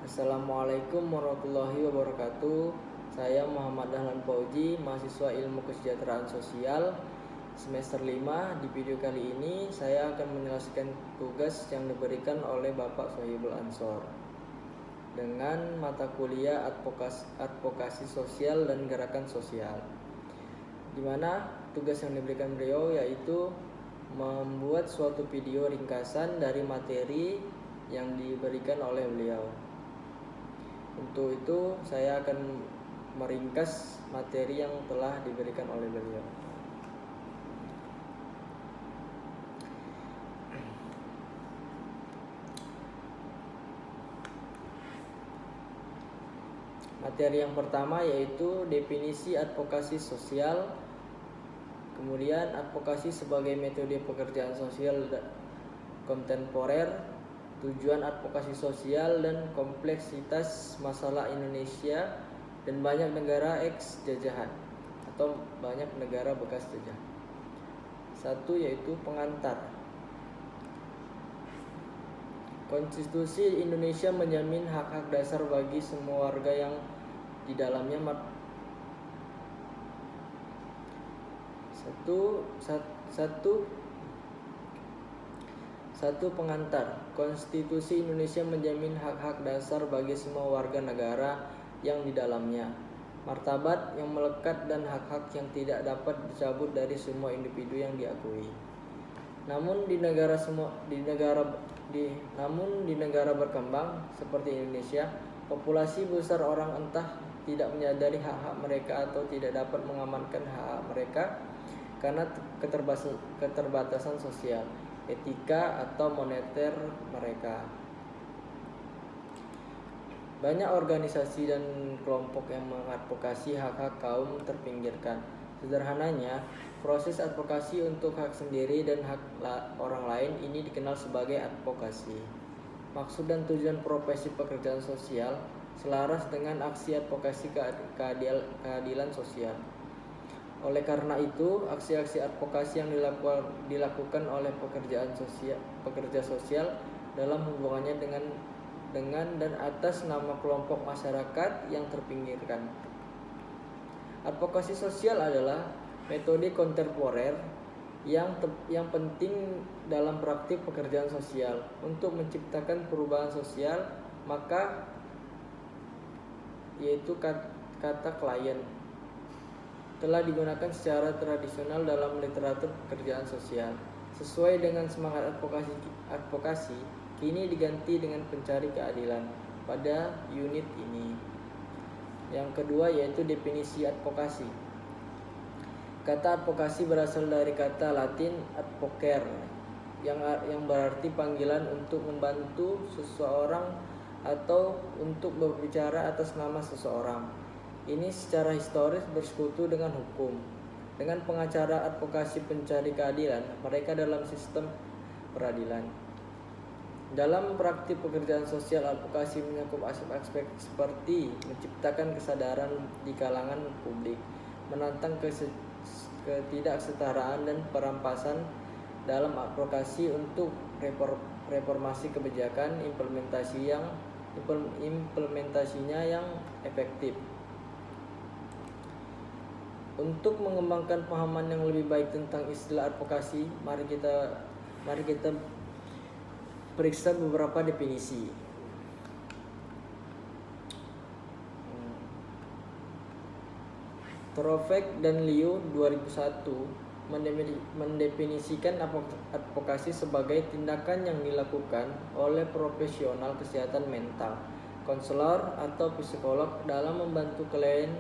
Assalamualaikum warahmatullahi wabarakatuh. Saya Muhammad Dahlan Fauzi, mahasiswa Ilmu Kesejahteraan Sosial semester 5. Di video kali ini saya akan menjelaskan tugas yang diberikan oleh Bapak Sohibul Ansor dengan mata kuliah advokasi sosial dan gerakan sosial, di mana tugas yang diberikan beliau yaitu membuat suatu video ringkasan dari materi yang diberikan oleh beliau. Untuk itu saya akan meringkas materi yang telah diberikan oleh beliau. Materi yang pertama yaitu definisi advokasi sosial, kemudian advokasi sebagai metode pekerjaan sosial kontemporer, tujuan advokasi sosial dan kompleksitas masalah Indonesia dan banyak negara ex-jajahan atau banyak negara bekas jajah. Satu yaitu pengantar. Konstitusi Indonesia menjamin hak-hak dasar bagi semua warga yang di dalamnya. Satu pengantar. Konstitusi Indonesia menjamin hak-hak dasar bagi semua warga negara yang di dalamnya, martabat yang melekat dan hak-hak yang tidak dapat dicabut dari semua individu yang diakui. Namun di negara berkembang seperti Indonesia, populasi besar orang entah tidak menyadari hak-hak mereka atau tidak dapat mengamankan hak-hak mereka karena keterbatasan sosial, etika atau moneter mereka. Banyak organisasi dan kelompok yang mengadvokasi hak-hak kaum terpinggirkan. Sederhananya, proses advokasi untuk hak sendiri dan hak orang lain ini dikenal sebagai advokasi. Maksud dan tujuan profesi pekerjaan sosial selaras dengan aksi advokasi keadilan sosial. Oleh karena itu, aksi-aksi advokasi yang dilakukan oleh pekerja sosial dalam hubungannya dengan dan atas nama kelompok masyarakat yang terpinggirkan. Advokasi sosial adalah metode kontemporer yang penting dalam praktik pekerjaan sosial untuk menciptakan perubahan sosial, maka yaitu kata klien telah digunakan secara tradisional dalam literatur pekerjaan sosial. Sesuai dengan semangat advokasi, kini diganti dengan pencari keadilan pada unit ini. Yang kedua yaitu definisi advokasi. Kata advokasi berasal dari kata Latin advocare yang berarti panggilan untuk membantu seseorang atau untuk berbicara atas nama seseorang. Ini secara historis bersekutu dengan hukum. Dengan pengacara advokasi pencari keadilan, mereka dalam sistem peradilan. Dalam praktik pekerjaan sosial, advokasi mencakup aspek-aspek seperti menciptakan kesadaran di kalangan publik, menantang ketidaksetaraan dan perampasan dalam advokasi untuk reformasi kebijakan, implementasinya yang efektif. Untuk mengembangkan pemahaman yang lebih baik tentang istilah advokasi, mari kita periksa beberapa definisi. Trofek dan Liu 2001 mendefinisikan advokasi sebagai tindakan yang dilakukan oleh profesional kesehatan mental, konselor atau psikolog dalam membantu klien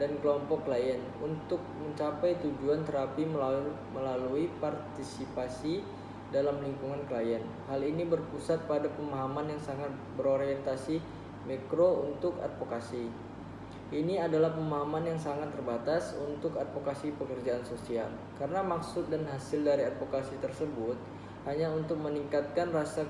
dan kelompok klien untuk mencapai tujuan terapi melalui partisipasi dalam lingkungan klien. Hal ini berpusat pada pemahaman yang sangat berorientasi mikro untuk advokasi. Ini adalah pemahaman yang sangat terbatas untuk advokasi pekerjaan sosial, karena maksud dan hasil dari advokasi tersebut hanya untuk meningkatkan rasa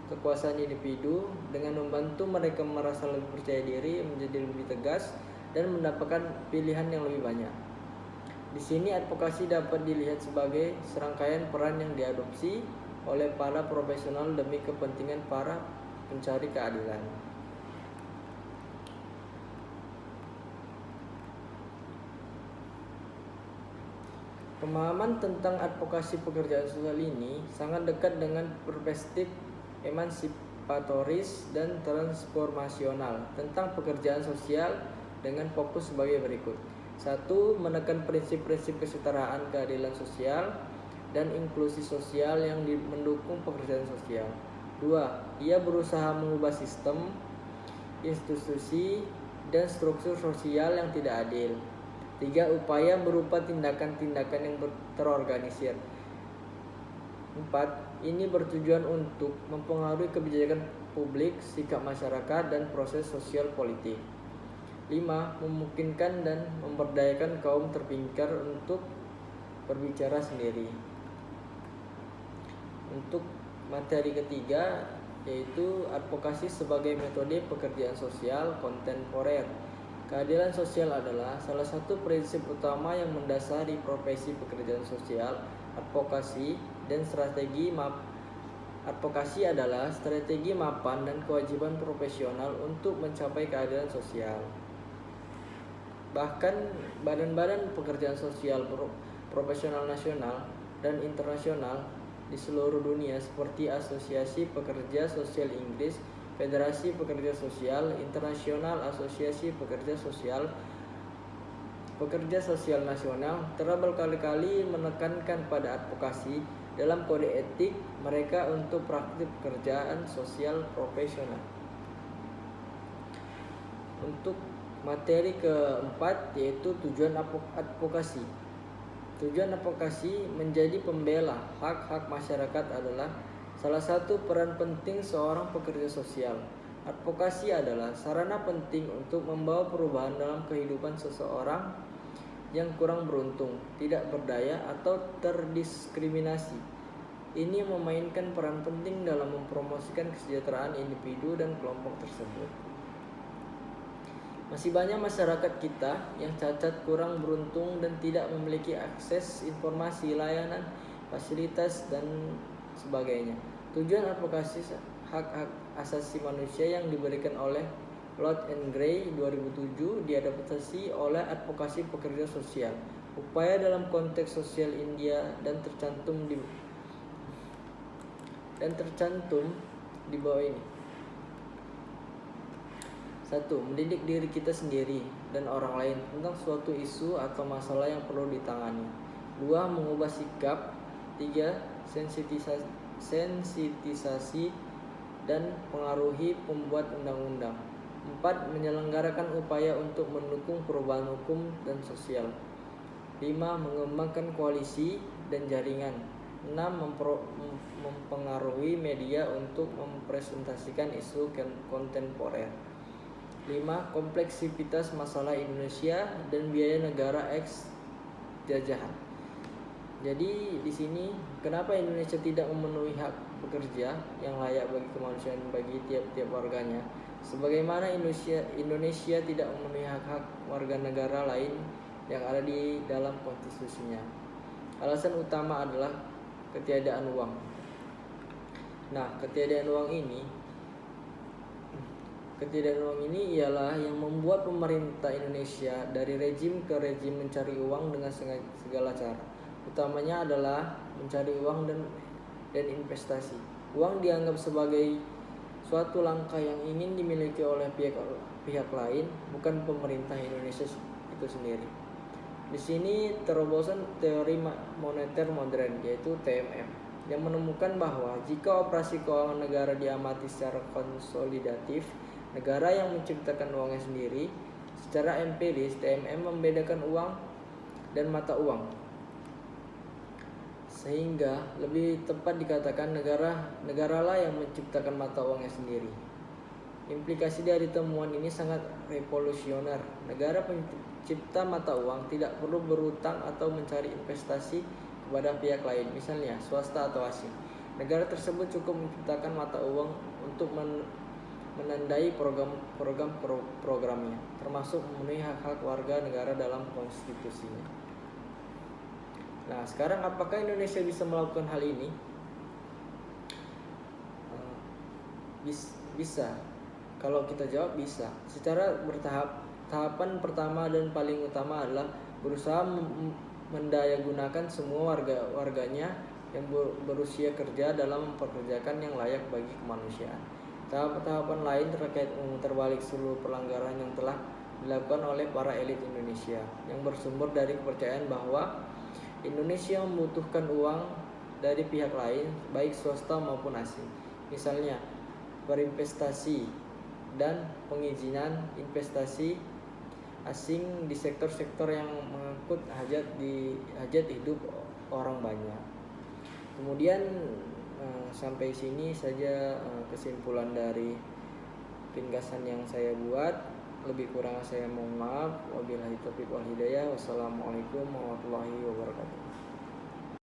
kekuasaan individu dengan membantu mereka merasa lebih percaya diri, menjadi lebih tegas, dan mendapatkan pilihan yang lebih banyak. Di sini advokasi dapat dilihat sebagai serangkaian peran yang diadopsi oleh para profesional demi kepentingan para pencari keadilan. Pemahaman tentang advokasi pekerjaan sosial ini sangat dekat dengan perspektif emansipatoris dan transformasional tentang pekerjaan sosial dengan fokus sebagai berikut. 1. Menekan prinsip-prinsip kesetaraan, keadilan sosial, dan inklusi sosial yang mendukung pekerjaan sosial. 2. Ia berusaha mengubah sistem, institusi, dan struktur sosial yang tidak adil. 3. Upaya berupa tindakan-tindakan yang terorganisir. 4. Ini bertujuan untuk mempengaruhi kebijakan publik, sikap masyarakat, dan proses sosial politik. 5. Memungkinkan dan memberdayakan kaum terpinggir untuk berbicara sendiri. Untuk materi ketiga yaitu advokasi sebagai metode pekerjaan sosial kontemporer. Keadilan sosial adalah salah satu prinsip utama yang mendasari profesi pekerjaan sosial. Advokasi adalah strategi mapan dan kewajiban profesional untuk mencapai keadilan sosial. Bahkan badan-badan pekerjaan sosial profesional nasional dan internasional di seluruh dunia seperti Asosiasi Pekerja Sosial Inggris, Federasi Pekerja Sosial Internasional, Asosiasi Pekerja Sosial Nasional telah berkali-kali menekankan pada advokasi dalam kode etik mereka untuk praktik pekerjaan sosial profesional. Untuk materi keempat yaitu tujuan advokasi. Tujuan advokasi menjadi pembela hak-hak masyarakat adalah salah satu peran penting seorang pekerja sosial. Advokasi adalah sarana penting untuk membawa perubahan dalam kehidupan seseorang yang kurang beruntung, tidak berdaya, atau terdiskriminasi. Ini memainkan peran penting dalam mempromosikan kesejahteraan individu dan kelompok tersebut. Masih banyak masyarakat kita yang cacat, kurang beruntung, dan tidak memiliki akses informasi, layanan, fasilitas, dan sebagainya. Tujuan advokasi hak-hak asasi manusia yang diberikan oleh Lord and Gray 2007 diadaptasi oleh advokasi pekerja sosial. Upaya dalam konteks sosial India dan tercantum di bawah ini. 1. Mendidik diri kita sendiri dan orang lain tentang suatu isu atau masalah yang perlu ditangani. 2. Mengubah sikap. 3. Sensitisasi dan pengaruhi pembuat undang-undang. 4. Menyelenggarakan upaya untuk mendukung perubahan hukum dan sosial. 5. Mengembangkan koalisi dan jaringan. 6. Mempengaruhi media untuk mempresentasikan isu kontemporer. 5. Kompleksitas masalah Indonesia dan biaya negara eks jajahan. Jadi di sini kenapa Indonesia tidak memenuhi hak pekerja yang layak bagi kemanusiaan bagi tiap-tiap warganya, sebagaimana Indonesia tidak memenuhi hak-hak warga negara lain yang ada di dalam konstitusinya. Alasan utama adalah ketiadaan uang. Nah, ketiadaan uang ini ialah yang membuat pemerintah Indonesia dari rejim ke rejim mencari uang dengan segala cara. Utamanya adalah mencari uang dan investasi. Uang dianggap sebagai suatu langkah yang ingin dimiliki oleh pihak lain, bukan pemerintah Indonesia itu sendiri. Di sini terobosan teori moneter modern yaitu TMM yang menemukan bahwa jika operasi keuangan negara diamati secara konsolidatif, negara yang menciptakan uangnya sendiri. Secara empiris, TMM membedakan uang dan mata uang, sehingga lebih tepat dikatakan negaralah yang menciptakan mata uangnya sendiri. Implikasi dari temuan ini sangat revolusioner. Negara pencipta mata uang tidak perlu berutang atau mencari investasi kepada pihak lain, misalnya swasta atau asing. Negara tersebut cukup menciptakan mata uang untuk menandai programnya, termasuk memenuhi hak-hak warga negara dalam konstitusinya. Nah, sekarang apakah Indonesia bisa melakukan hal ini? Bisa. Kalau kita jawab bisa. Secara bertahap. Tahapan pertama dan paling utama adalah berusaha mendayagunakan semua warganya yang berusia kerja dalam mempekerjakan yang layak bagi kemanusiaan. Tahapan lain terkait memutar balik seluruh pelanggaran yang telah dilakukan oleh para elit Indonesia yang bersumber dari kepercayaan bahwa Indonesia membutuhkan uang dari pihak lain, baik swasta maupun asing. Misalnya, berinvestasi dan pengizinan investasi asing di sektor-sektor yang mengangkut hajat hidup orang banyak. Kemudian sampai sini saja kesimpulan dari ringkasan yang saya buat. Lebih kurang saya mohon maaf. Wabillahi taufiq wal hidayah. Wassalamualaikum warahmatullahi wabarakatuh.